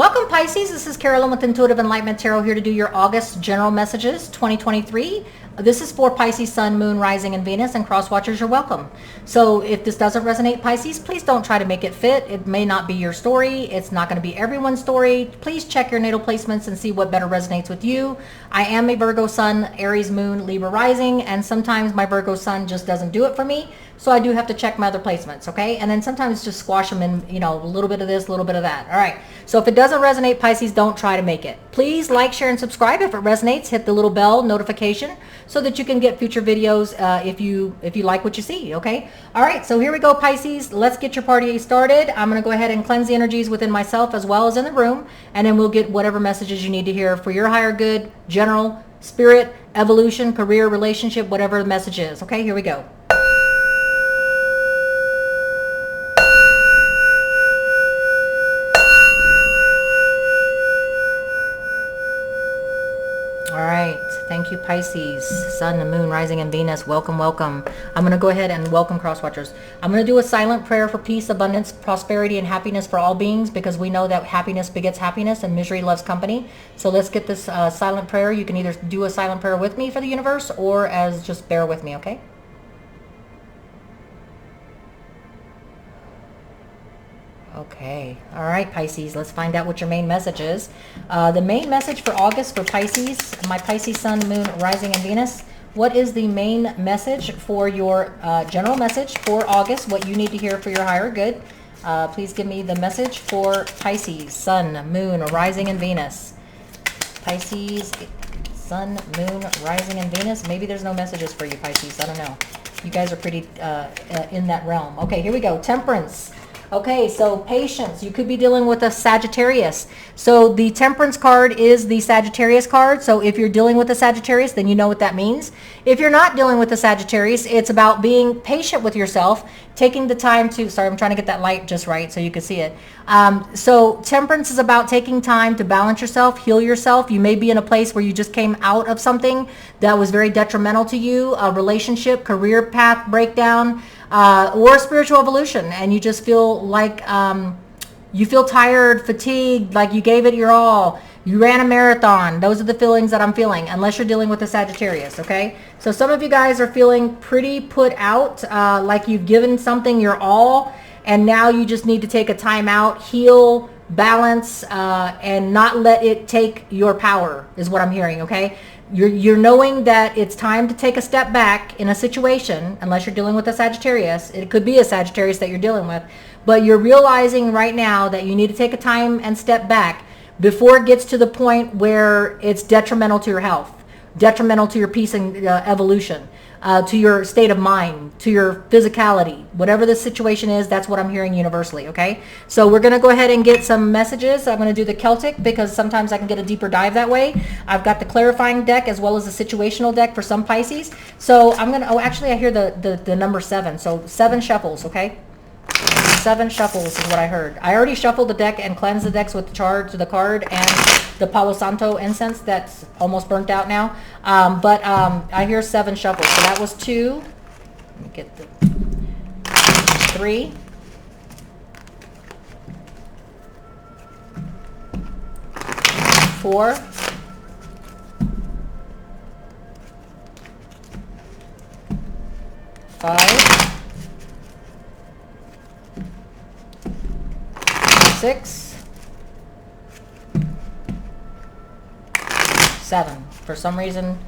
Welcome Pisces, this is Carolyn with Intuitive Enlightenment Tarot here to do your August general messages 2023. This is for Pisces, Sun, Moon, Rising, and Venus, and cross watchers, you're welcome. So if this doesn't resonate, Pisces, please don't try to make it fit. It may not be your story. It's not going to be everyone's story. Please check your natal placements and see what better resonates with you. I am a Virgo Sun, Aries Moon, Libra Rising, and sometimes my Virgo Sun just doesn't do it for me. So I do have to check my other placements, okay? And then sometimes just squash them in, a little bit of this, a little bit of that. All right. So if it doesn't resonate, Pisces, don't try to make it. Please like, share, and subscribe. If it resonates, hit the little bell notification so that you can get future videos if you like what you see, okay? All right. So here we go, Pisces. Let's get your party started. I'm going to go ahead and cleanse the energies within myself as well as in the room, and then we'll get whatever messages you need to hear for your higher good, general, spirit, evolution, career, relationship, whatever the message is. Okay, here we go. Thank you, Pisces, Sun, and Moon, Rising, and Venus. Welcome, welcome. I'm going to go ahead and welcome crosswatchers. I'm going to do a silent prayer for peace, abundance, prosperity, and happiness for all beings, because we know that happiness begets happiness and misery loves company. So let's get this silent prayer. You can either do a silent prayer with me for the universe or as just bear with me, okay? Okay. All right, Pisces, let's find out what your main message is. The main message for August for Pisces, my Pisces, Sun, Moon, Rising, and Venus. What is the main message for your general message for August, what you need to hear for your higher good? Please give me the message for Pisces, Sun, Moon, Rising, and Venus. Pisces, Sun, Moon, Rising, and Venus. Maybe there's no messages for you, Pisces. I don't know. You guys are pretty in that realm. Okay, here we go. Temperance. Okay, so patience. You could be dealing with a Sagittarius. So the Temperance card is the Sagittarius card. So if you're dealing with a Sagittarius, then you know what that means. If you're not dealing with a Sagittarius, it's about being patient with yourself, taking the time to, sorry, I'm trying to get that light just right so you can see it. So Temperance is about taking time to balance yourself, heal yourself. You may be in a place where you just came out of something that was very detrimental to you, a relationship, career path breakdown, or spiritual evolution, and you just feel like you feel tired, fatigued, like you gave it your all. You ran a marathon. Those are the feelings that I'm feeling, unless you're dealing with a Sagittarius, okay? So some of you guys are feeling pretty put out, like you've given something your all, and now you just need to take a time out, heal, balance, and not let it take your power, is what I'm hearing, okay? You're knowing that it's time to take a step back in a situation, unless you're dealing with a Sagittarius. It could be a Sagittarius that you're dealing with, but you're realizing right now that you need to take a time and step back before it gets to the point where it's detrimental to your health, detrimental to your peace and evolution, to your state of mind, to your physicality. Whatever the situation is, that's what I'm hearing universally, okay? So we're going to go ahead and get some messages. I'm going to do the Celtic because sometimes I can get a deeper dive that way. I've got the clarifying deck as well as the situational deck for some Pisces. So I'm going to, oh, actually I hear the number 7. So 7 shuffles, okay? 7 shuffles is what I heard. I already shuffled the deck and cleansed the decks with the card and the Palo Santo incense that's almost burnt out now. But I hear 7 shuffles. So that was 2. Let me get the 3. 4. 5. 6, 7. For some reason,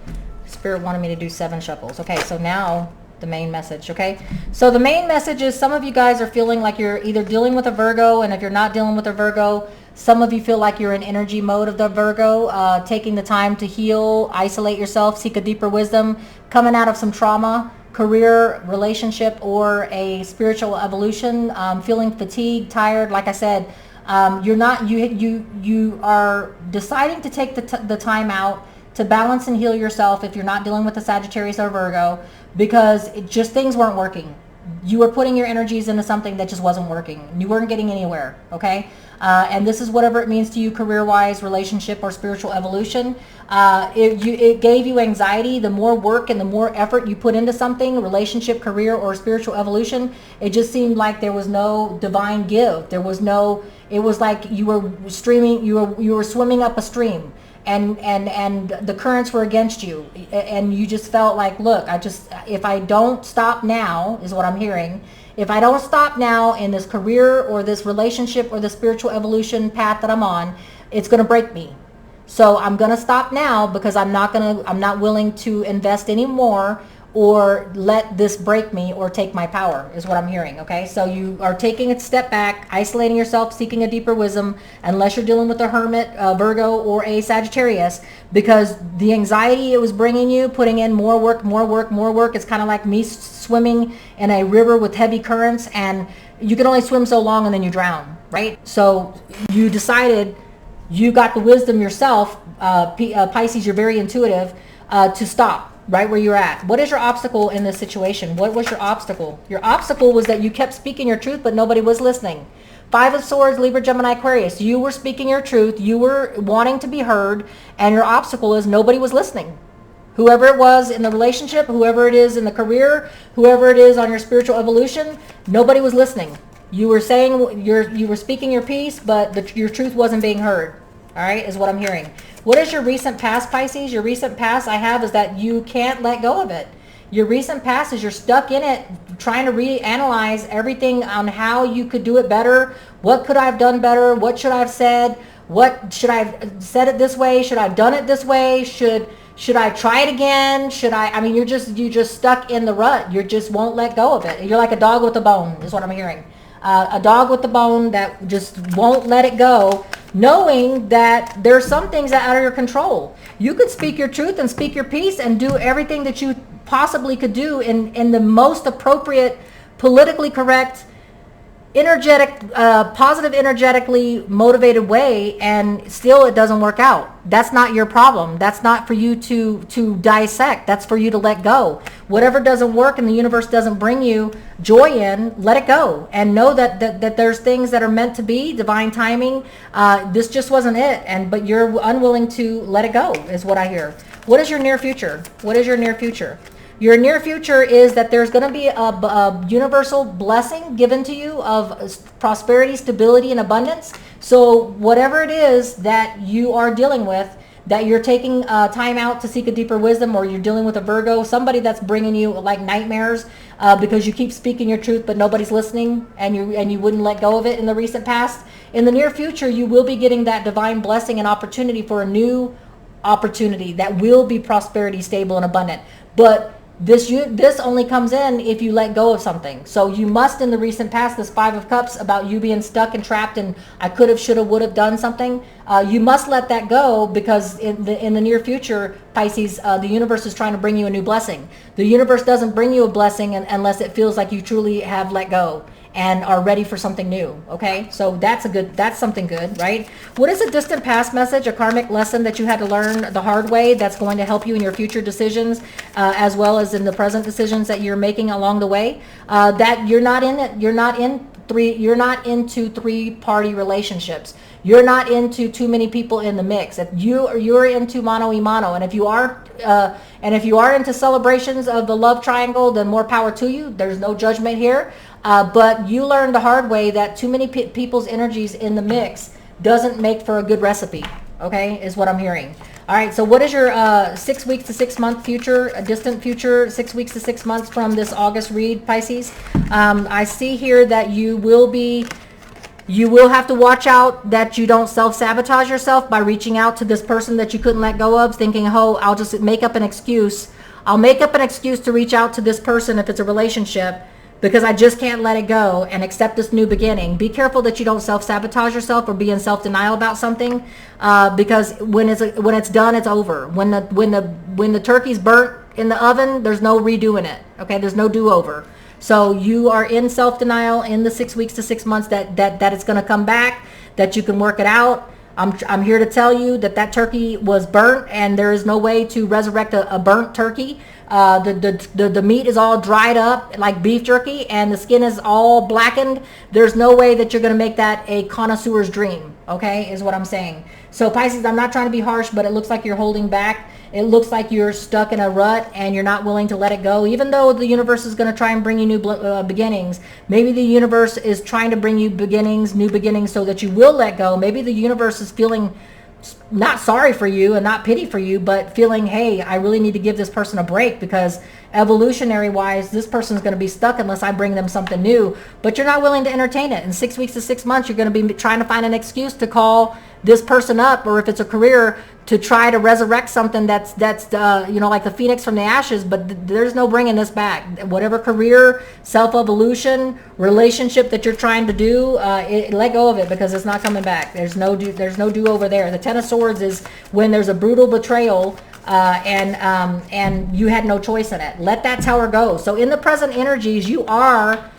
Spirit wanted me to do 7 shuffles. Okay, so now the main message, okay? So the main message is some of you guys are feeling like you're either dealing with a Virgo, and if you're not dealing with a Virgo, some of you feel like you're in energy mode of the Virgo, taking the time to heal, isolate yourself, seek a deeper wisdom, coming out of some trauma, career, relationship, or a spiritual evolution, feeling fatigued, tired. Like I said, you are deciding to take the time out to balance and heal yourself if you're not dealing with a Sagittarius or Virgo, because things weren't working. you were putting your energies into something that just wasn't working. You weren't getting anywhere, okay? And this is whatever it means to you, career-wise, relationship, or spiritual evolution. It gave you anxiety. The more work and the more effort you put into something, relationship, career, or spiritual evolution, it just seemed like there was no divine give. There was no. It was like you were streaming. You were swimming up a stream. And the currents were against you, and you just felt like, look, if I don't stop now, is what I'm hearing, if I don't stop now in this career or this relationship or the spiritual evolution path that I'm on, it's going to break me. So I'm going to stop now because I'm not willing to invest any more or let this break me or take my power, is what I'm hearing. Okay, so you are taking a step back, isolating yourself, seeking a deeper wisdom, unless you're dealing with a hermit, Virgo, or a Sagittarius, because the anxiety it was bringing you, putting in more work. It's kind of like me swimming in a river with heavy currents, and you can only swim so long and then you drown, right? So you decided, you got the wisdom yourself, Pisces, you're very intuitive, to stop right where you're at. What is your obstacle in this situation? What was your obstacle? Your obstacle was that you kept speaking your truth, but nobody was listening. 5 of Swords, Libra, Gemini, Aquarius. You were speaking your truth. You were wanting to be heard, and your obstacle is nobody was listening. Whoever it was in the relationship, whoever it is in the career, whoever it is on your spiritual evolution, nobody was listening. You were saying, you were speaking your piece, but your truth wasn't being heard. All right, is what I'm hearing. What is your recent past, Pisces? Your recent past I have is that you can't let go of it. Your recent past is you're stuck in it, trying to reanalyze everything on how you could do it better. What could I have done better? What should I have said? What should I have said it this way? Should I have done it this way? Should I try it again? I mean, you're just stuck in the rut. You just won't let go of it. You're like a dog with a bone, is what I'm hearing. A dog with a bone that just won't let it go, knowing that there's some things that are out of your control. You could speak your truth and speak your piece and do everything that you possibly could do in the most appropriate, politically correct, positive, energetically motivated way, and still it doesn't work out. That's not your problem. That's not for you to dissect. That's for you to let go. Whatever doesn't work and the universe doesn't bring you joy in, let it go, and know that there's things that are meant to be, divine timing. This just wasn't it, but you're unwilling to let it go, is what I hear. What is your near future? What is your near future? Your near future is that there's going to be a universal blessing given to you of prosperity, stability, and abundance. So whatever it is that you are dealing with, that you're taking time out to seek a deeper wisdom, or you're dealing with a Virgo, somebody that's bringing you like nightmares because you keep speaking your truth but nobody's listening, and you wouldn't let go of it in the recent past. In the near future, you will be getting that divine blessing and opportunity for a new opportunity that will be prosperity, stable, and abundant. But this only comes in if you let go of something. So you must, in the recent past, this 5 of Cups about you being stuck and trapped and I could have, should have, would have done something. You must let that go, because in the near future, Pisces, the universe is trying to bring you a new blessing. The universe doesn't bring you a blessing unless it feels like you truly have let go and are ready for something new. Okay, so that's something good, right? What is a distant past message, a karmic lesson that you had to learn the hard way that's going to help you in your future decisions, as well as in the present decisions that you're making along the way? That you're not into three-party relationships. You're not into too many people in the mix. If you're into mano y mano, and if you are into celebrations of the love triangle, then more power to you. There's no judgment here. But you learned the hard way that too many people's energies in the mix doesn't make for a good recipe. Okay, is what I'm hearing. All right, so what is your 6 weeks to 6 month future, a distant future, 6 weeks to 6 months from this August read, Pisces? I see here that you will have to watch out that you don't self-sabotage yourself by reaching out to this person that you couldn't let go of, thinking, oh, I'll just make up an excuse. I'll make up an excuse to reach out to this person if it's a relationship, because I just can't let it go and accept this new beginning. Be careful that you don't self-sabotage yourself or be in self-denial about something, because when it's done, it's over. When the turkey's burnt in the oven, there's no redoing it. Okay, there's no do-over. So you are in self-denial in the 6 weeks to 6 months that it's going to come back, that you can work it out. I'm here to tell you that turkey was burnt, and there is no way to resurrect a burnt turkey. The meat is all dried up like beef jerky and the skin is all blackened, there's no way that you're going to make that a connoisseur's dream, okay, is what I'm saying. So Pisces, I'm not trying to be harsh, but it looks like you're holding back. It looks like you're stuck in a rut and you're not willing to let it go, even though the universe is going to try and bring you new beginnings. Maybe the universe is trying to bring you new beginnings so that you will let go. Maybe the universe is feeling not sorry for you and not pity for you, but feeling, hey, I really need to give this person a break because evolutionary wise, this person's going to be stuck unless I bring them something new. But you're not willing to entertain it. In 6 weeks to 6 months, you're going to be trying to find an excuse to call this person up, or if it's a career, to try to resurrect something that's like the phoenix from the ashes, but there's no bringing this back. Whatever career, self-evolution, relationship that you're trying to do, let go of it because it's not coming back. There's no do-over there. The Ten of Swords is when there's a brutal betrayal and you had no choice in it. Let that tower go. So in the present energies, you are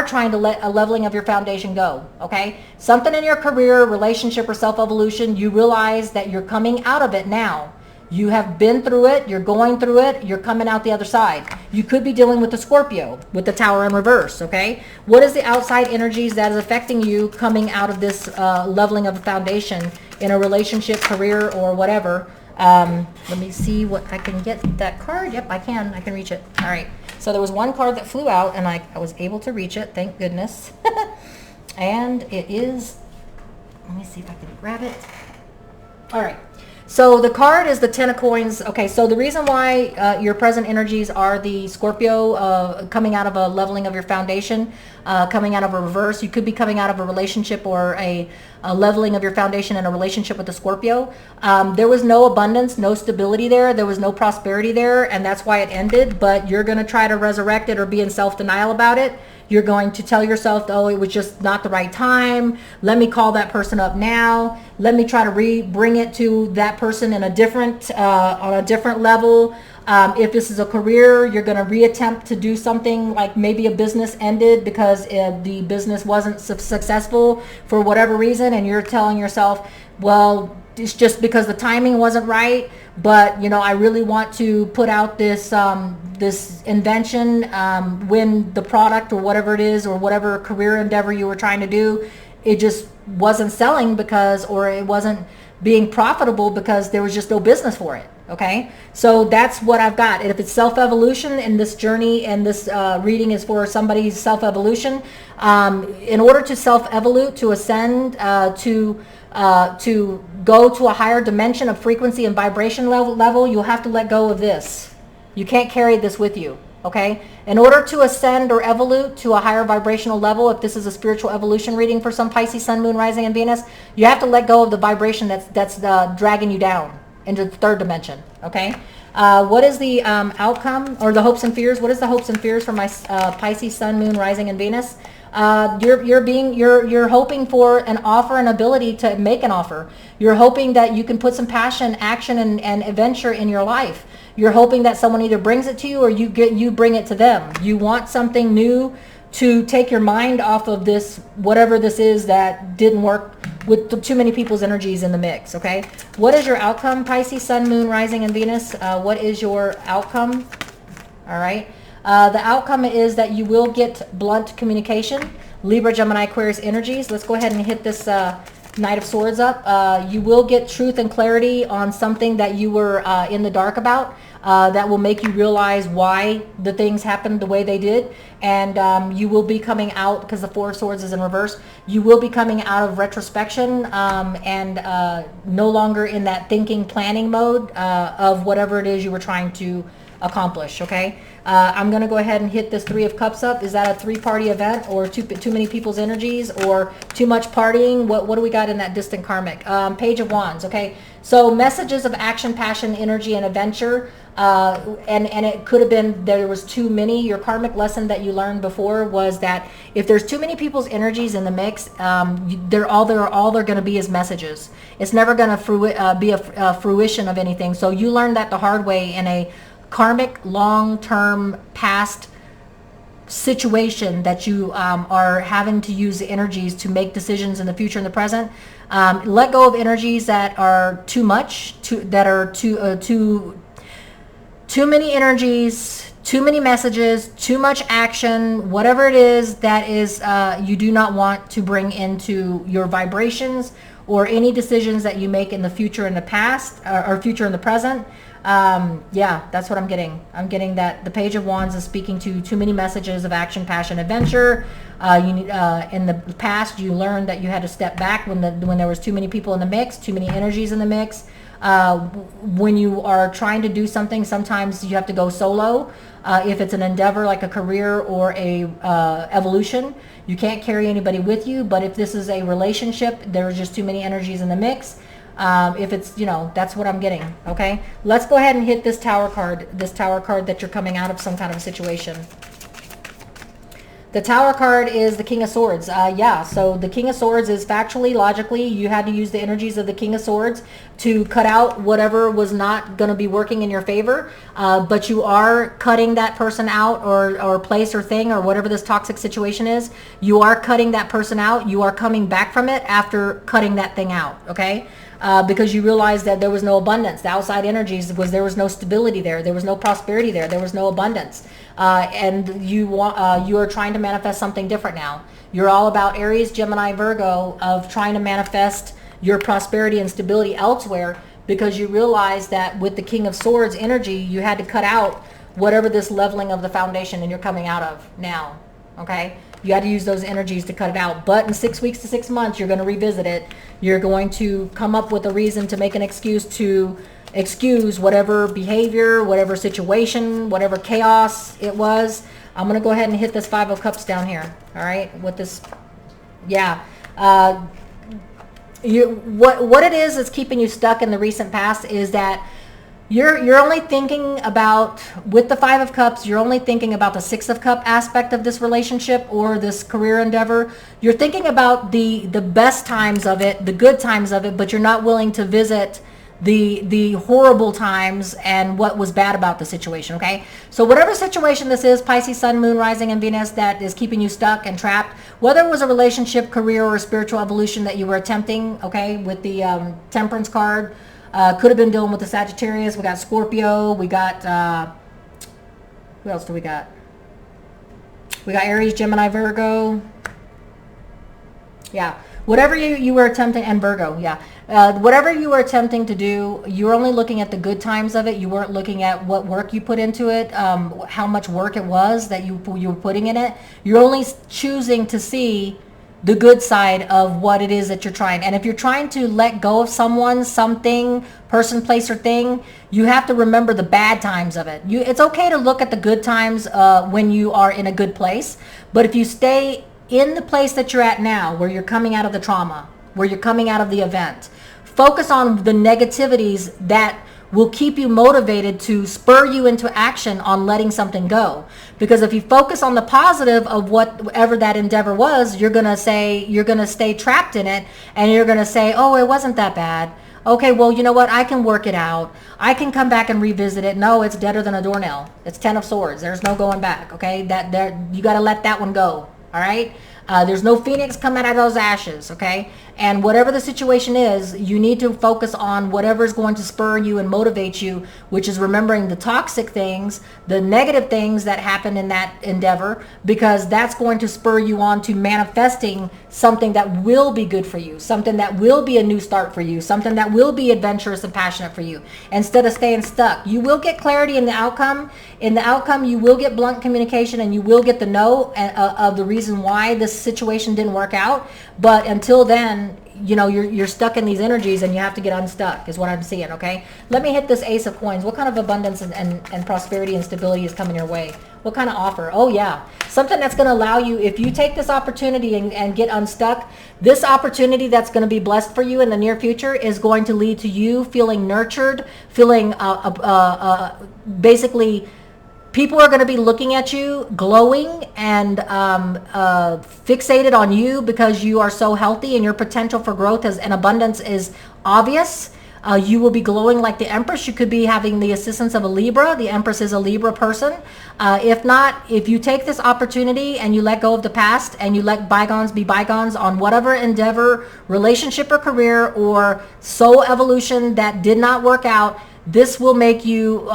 trying to let a leveling of your foundation go, okay? Something in your career, relationship, or self-evolution, you realize that you're coming out of it now. You have been through it, you're going through it, you're coming out the other side. You could be dealing with the Scorpio, with the tower in reverse, okay? What is the outside energies that is affecting you coming out of this leveling of the foundation in a relationship, career, or whatever? Let me see what I can get that card. Yep, I can reach it. All right. So there was one card that flew out and I was able to reach it, thank goodness. And it is, let me see if I can grab it. All right. So the card is the Ten of Coins. Okay, so the reason why your present energies are the Scorpio coming out of a leveling of your foundation, coming out of a reverse. You could be coming out of a relationship or a leveling of your foundation in a relationship with the Scorpio. There was no abundance, no stability there. There was no prosperity there, and that's why it ended. But you're going to try to resurrect it or be in self-denial about it. You're going to tell yourself, oh, it was just not the right time. Let me call that person up now. Let me try to bring it to that person in a different, on a different level. If this is a career, you're going to reattempt to do something like maybe a business ended because the business wasn't successful for whatever reason. And you're telling yourself, well, it's just because the timing wasn't right. But, you know, I really want to put out this this invention when the product or whatever it is or whatever career endeavor you were trying to do, it just wasn't selling because, or it wasn't being profitable because there was just no business for it. Okay, so that's what I've got. And if it's self-evolution and this journey and this reading is for somebody's self-evolution, in order to self-evolute, to ascend, to go to a higher dimension of frequency and vibration level, you'll have to let go of this. You can't carry this with you, okay? In order to ascend or evolute to a higher vibrational level, if this is a spiritual evolution reading for some Pisces, Sun, Moon, Rising, and Venus, you have to let go of the vibration that's dragging you down into the third dimension, okay? What is the outcome or the hopes and fears? What is the hopes and fears for my Pisces, Sun, Moon, Rising, and Venus? You're hoping for an offer and ability to make an offer. You're hoping that you can put some passion, action, and adventure in your life. You're hoping that someone either brings it to you or you bring it to them. You want something new to take your mind off of this, whatever this is that didn't work with too many people's energies in the mix, okay? What is your outcome, Pisces, Sun, Moon, Rising, and Venus? What is your outcome? All right. The outcome is that you will get blunt communication. Libra, Gemini, Aquarius energies. Let's go ahead and hit this Knight of Swords up. You will get truth and clarity on something that you were in the dark about. That will make you realize why the things happened the way they did. And you will be coming out, because the Four of Swords is in reverse, you will be coming out of retrospection and no longer in that thinking, planning mode of whatever it is you were trying to accomplish, okay? I'm going to go ahead and hit this Three of Cups up. Is that a three-party event or too many people's energies or too much partying? What do we got in that distant karmic? Page of Wands, okay? So messages of action, passion, energy, and adventure. And it could have been there was too many. Your karmic lesson that you learned before was that if there's too many people's energies in the mix, they're all going to be is messages. It's never going to be a fruition of anything. So you learned that the hard way in a karmic, long-term, past situation that you are having to use the energies to make decisions in the future and the present. Let go of energies that are too much, too too many energies, too many messages, too much action, whatever it is that is you do not want to bring into your vibrations or any decisions that you make in the future and the past or future and the present. Yeah, that's what I'm getting. I'm getting that the Page of Wands is speaking to too many messages of action, passion, adventure. In the past, you learned that you had to step back when there was too many people in the mix, too many energies in the mix. When you are trying to do something, sometimes you have to go solo. If it's an endeavor like a career or a evolution, you can't carry anybody with you. But if this is a relationship, there's just too many energies in the mix. If it's, that's what I'm getting. Okay, let's go ahead and hit this Tower card that you're coming out of some kind of a situation. The Tower card is the King of Swords. Yeah, so the King of Swords is factually, logically, you had to use the energies of the King of Swords to cut out whatever was not going to be working in your favor. But you are cutting that person out or place or thing or whatever this toxic situation is. You are cutting that person out. You are coming back from it after cutting that thing out, okay? Because you realized that there was no abundance. The outside energies there was no stability there. There was no prosperity there. There was no abundance. And you are trying to manifest something different now. You're all about Aries, Gemini, Virgo of trying to manifest your prosperity and stability elsewhere because you realize that with the King of Swords energy, you had to cut out whatever this leveling of the foundation and you're coming out of now. Okay? You had to use those energies to cut it out. But in 6 weeks to 6 months, you're going to revisit it. You're going to come up with a reason to make an excuse to excuse whatever behavior, whatever situation, whatever chaos it was. I'm going to go ahead and hit this Five of Cups down here. All right? With this, yeah. What it is that's keeping you stuck in the recent past is that you're only thinking about, with the Five of Cups, you're only thinking about the Six of Cup aspect of this relationship or this career endeavor. You're thinking about the best times of it, the good times of it, but you're not willing to visit the horrible times and what was bad about the situation, okay? So whatever situation this is, Pisces, Sun, Moon, Rising, and Venus, that is keeping you stuck and trapped, whether it was a relationship, career, or a spiritual evolution that you were attempting, okay, with the Temperance card, could have been dealing with the Sagittarius. We got Scorpio. We got, who else do we got? We got Aries, Gemini, Virgo. Yeah. Whatever you were attempting, and Virgo, yeah. Whatever you were attempting to do, you were only looking at the good times of it. You weren't looking at what work you put into it, how much work it was that you were putting in it. You're only choosing to see the good side of what it is that you're trying. And if you're trying to let go of someone, something, person, place, or thing, you have to remember the bad times of it. It's okay to look at the good times when you are in a good place. But if you stay in the place that you're at now, where you're coming out of the trauma, where you're coming out of the event, focus on the negativities that will keep you motivated to spur you into action on letting something go. Because if you focus on the positive of whatever that endeavor was, you're going to stay trapped in it, and you're going to say, oh, it wasn't that bad. Okay, well, you know what? I can work it out. I can come back and revisit it. No, it's deader than a doornail. It's 10 of Swords. There's no going back, okay? You got to let that one go, all right? There's no phoenix coming out of those ashes, okay? And whatever the situation is, you need to focus on whatever is going to spur you and motivate you, which is remembering the toxic things, the negative things that happen in that endeavor, because that's going to spur you on to manifesting something that will be good for you, something that will be a new start for you, something that will be adventurous and passionate for you, instead of staying stuck. You will get clarity in the outcome. In the outcome, you will get blunt communication, and you will get the no of the reason why this situation didn't work out. But until then, you're stuck in these energies, and you have to get unstuck, is what I'm seeing, okay? Let me hit this Ace of Coins. What kind of abundance and prosperity and stability is coming your way? What kind of offer? Oh, yeah. Something that's going to allow you, if you take this opportunity and get unstuck, this opportunity that's going to be blessed for you in the near future is going to lead to you feeling nurtured, feeling basically people are going to be looking at you, glowing and fixated on you because you are so healthy and your potential for growth and abundance is obvious. You will be glowing like the Empress. You could be having the assistance of a Libra. The Empress is a Libra person. If not, if you take this opportunity and you let go of the past and you let bygones be bygones on whatever endeavor, relationship or career or soul evolution that did not work out, This will make you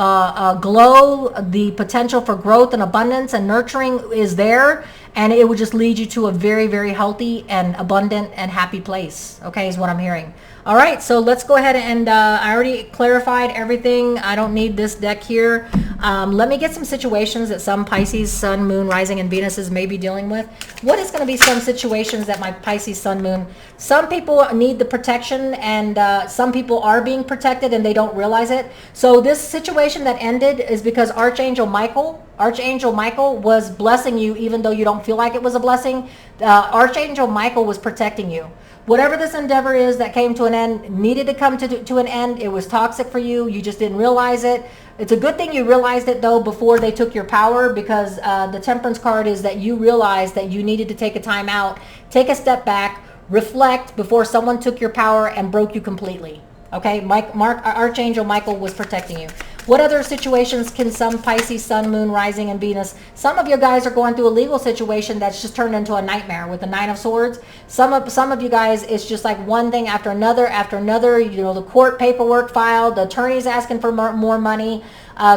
glow. The potential for growth and abundance and nurturing is there, and it will just lead you to a very, very healthy and abundant and happy place. Okay, is what I'm hearing. All right, so let's go ahead and I already clarified everything. I don't need this deck here. Let me get some situations that some Pisces, Sun, Moon, Rising, and Venuses may be dealing with. What is going to be some situations that my Pisces, Sun, Moon? Some people need the protection, and some people are being protected and they don't realize it. So this situation that ended is because Archangel Michael was blessing you even though you don't feel like it was a blessing. Archangel Michael was protecting you. Whatever this endeavor is that came to an end needed to come to an end. It was toxic for you. You just didn't realize it. It's a good thing you realized it, though, before they took your power, because the Temperance card is that you realized that you needed to take a time out, take a step back, reflect before someone took your power and broke you completely. Okay, Archangel Michael was protecting you. What other situations can some Pisces, Sun, Moon, Rising, and Venus? Some of you guys are going through a legal situation that's just turned into a nightmare with the Nine of Swords. Some of you guys, it's just like one thing after another. You know, the court paperwork filed, the attorney's asking for more money.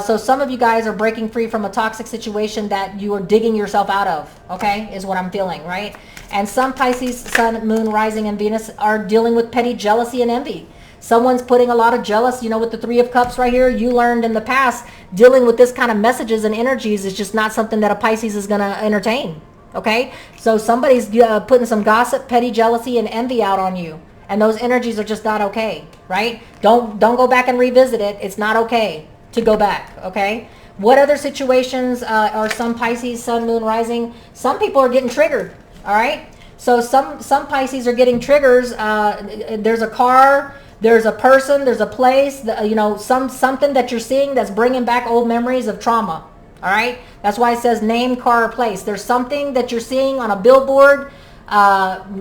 So some of you guys are breaking free from a toxic situation that you are digging yourself out of, okay, is what I'm feeling, right? And some Pisces, Sun, Moon, Rising, and Venus are dealing with petty jealousy and envy. Someone's putting a lot of jealous, you know, with the Three of Cups right here. You learned in the past dealing with this kind of messages and energies is just not something that a Pisces is going to entertain. Okay, so somebody's putting some gossip, petty jealousy, and envy out on you, and those energies are just not okay, right? Don't go back and revisit it. It's not okay to go back. Okay, what other situations are some Pisces, Sun, Moon, Rising? Some people are getting triggered. All right, so some Pisces are getting triggers. There's a car. There's a person, there's a place, you know, something that you're seeing that's bringing back old memories of trauma. All right, that's why it says name, car, or place. There's something that you're seeing on a billboard,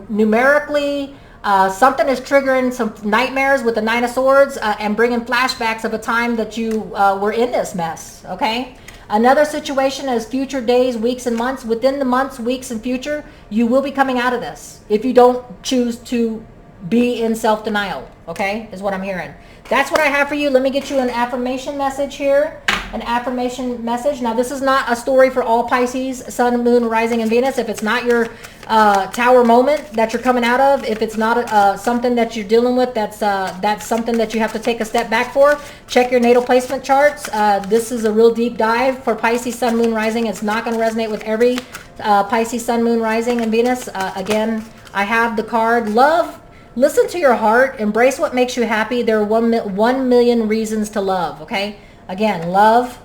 numerically. Something is triggering some nightmares with the Nine of Swords and bringing flashbacks of a time that you were in this mess. Okay. Another situation is future days, weeks, and months. Within the months, weeks, and future, you will be coming out of this if you don't choose to be in self-denial, okay, is what I'm hearing. That's what I have for you. Let me get you an affirmation message here. An affirmation message. Now, this is not a story for all Pisces, Sun, Moon, Rising, and Venus. If it's not your tower moment that you're coming out of, if it's not something that you're dealing with, that's something that you have to take a step back for, check your natal placement charts. This is a real deep dive for Pisces, Sun, Moon, Rising. It's not going to resonate with every Pisces, Sun, Moon, Rising, and Venus. Again, I have the card Love. Listen to your heart. Embrace what makes you happy. There are 1 million reasons to love, okay? Again, love.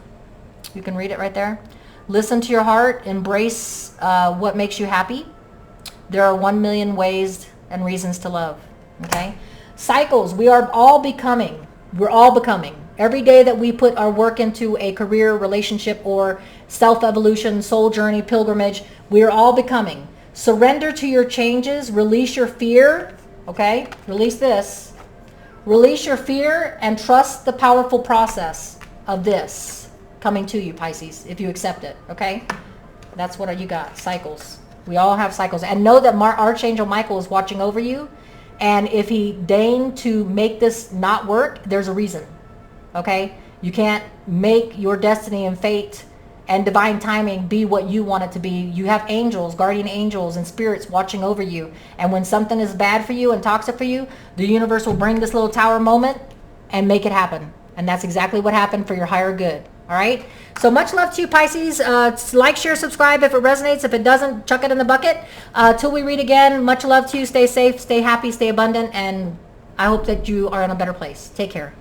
You can read it right there. Listen to your heart. Embrace what makes you happy. There are 1 million ways and reasons to love, okay? Cycles. We are all becoming. We're all becoming. Every day that we put our work into a career, relationship, or self-evolution, soul journey, pilgrimage, we are all becoming. Surrender to your changes. Release your fear. Okay, release this. Release your fear and trust the powerful process of this coming to you, Pisces, if you accept it. Okay, that's what you got. Cycles. We all have cycles. And know that Archangel Michael is watching over you. And if he deigned to make this not work, there's a reason. Okay, you can't make your destiny and fate and divine timing be what you want it to be. You have angels, guardian angels, and spirits watching over you. And when something is bad for you and toxic for you, the universe will bring this little tower moment and make it happen. And that's exactly what happened for your higher good. All right? So much love to you, Pisces. Like, share, subscribe if it resonates. If it doesn't, chuck it in the bucket. Till we read again, much love to you. Stay safe, stay happy, stay abundant. And I hope that you are in a better place. Take care.